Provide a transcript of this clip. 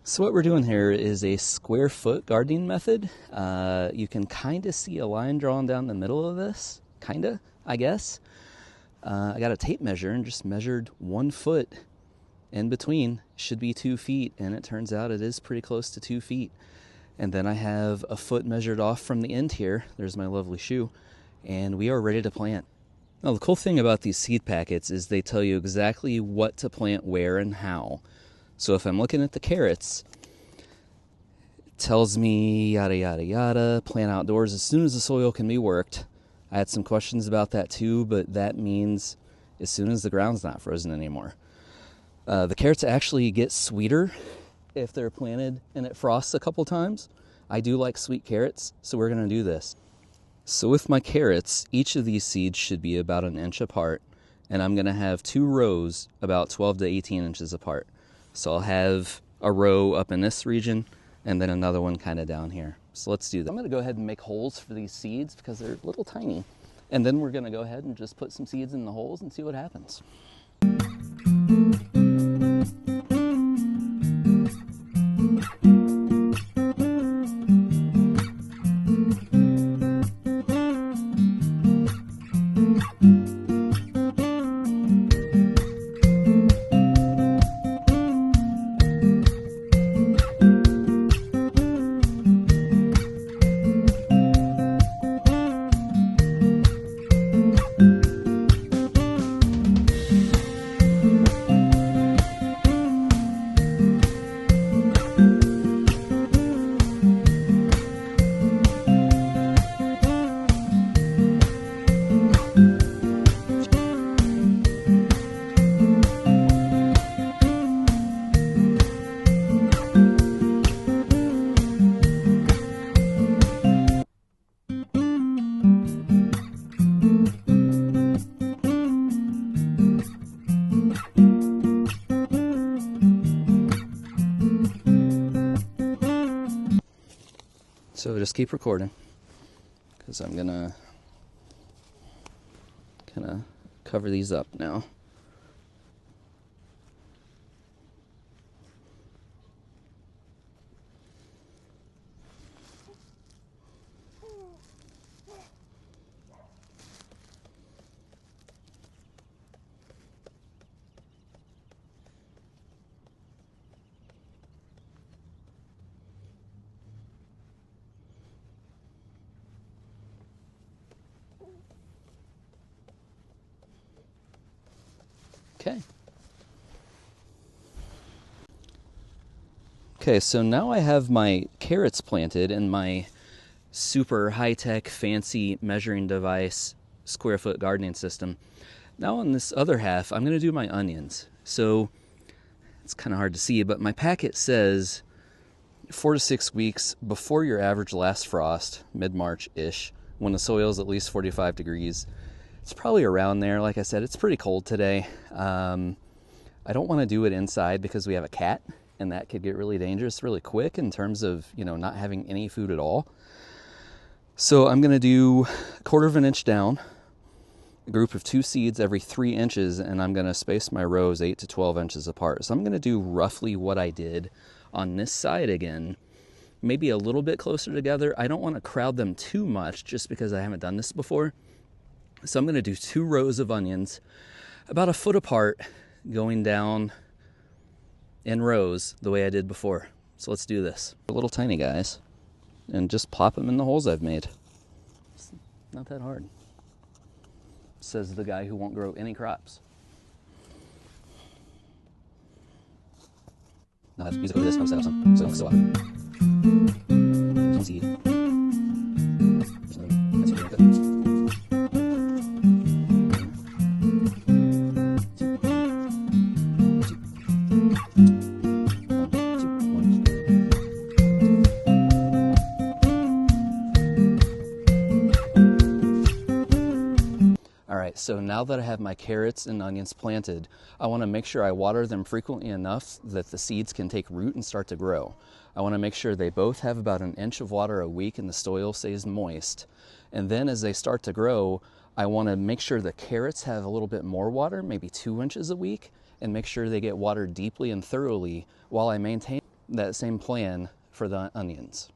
So what we're doing here is a square foot gardening method. You can kind of see a line drawn down the middle of this, kind of, I guess. I got a tape measure and just measured 1 foot in between. Should be 2 feet, and it turns out it is pretty close to 2 feet. And then I have a foot measured off from the end here. There's my lovely shoe, and we are ready to plant. Now, the cool thing about these seed packets is they tell you exactly what to plant where and how. So if I'm looking at the carrots, it tells me yada, yada, yada, plant outdoors as soon as the soil can be worked. I had some questions about that too, but that means as soon as the ground's not frozen anymore. The carrots actually get sweeter if they're planted and it frosts a couple times. I do like sweet carrots, so we're going to do this. So with my carrots, each of these seeds should be about 1 inch apart, and I'm going to have 2 rows about 12 to 18 inches apart. So I'll have a row up in this region and then another one kind of down here. So let's do that. I'm going to go ahead and make holes for these seeds because they're little tiny. And then we're going to go ahead and just put some seeds in the holes and see what happens. So just keep recording because I'm gonna kind of cover these up now. Okay, so now I have my carrots planted in my super high-tech fancy measuring device square foot gardening system. Now on this other half, I'm going to do my onions. So it's kind of hard to see, but my packet says 4 to 6 weeks before your average last frost, mid-March-ish, when the soil is at least 45 degrees. It's probably around there. Like I said, it's pretty cold today. I don't want to do it inside because we have a cat, and that could get really dangerous really quick in terms of, not having any food at all. So I'm going to do 1/4 of an inch down, a group of 2 seeds every 3 inches, and I'm going to space my rows 8 to 12 inches apart. So I'm going to do roughly what I did on this side again, maybe a little bit closer together. I don't want to crowd them too much just because I haven't done this before. So I'm going to do 2 rows of onions about 1 foot apart, going down in rows the way I did before. So let's do this. Little tiny guys, and just plop them in the holes I've made. It's not that hard, says the guy who won't grow any crops. No, I have music over this. I'll set up some so I don't some seed. That's really good. So now that I have my carrots and onions planted, I want to make sure I water them frequently enough that the seeds can take root and start to grow. I want to make sure they both have about 1 inch of water a week and the soil stays moist. And then as they start to grow, I want to make sure the carrots have a little bit more water, maybe 2 inches a week, and make sure they get watered deeply and thoroughly while I maintain that same plan for the onions.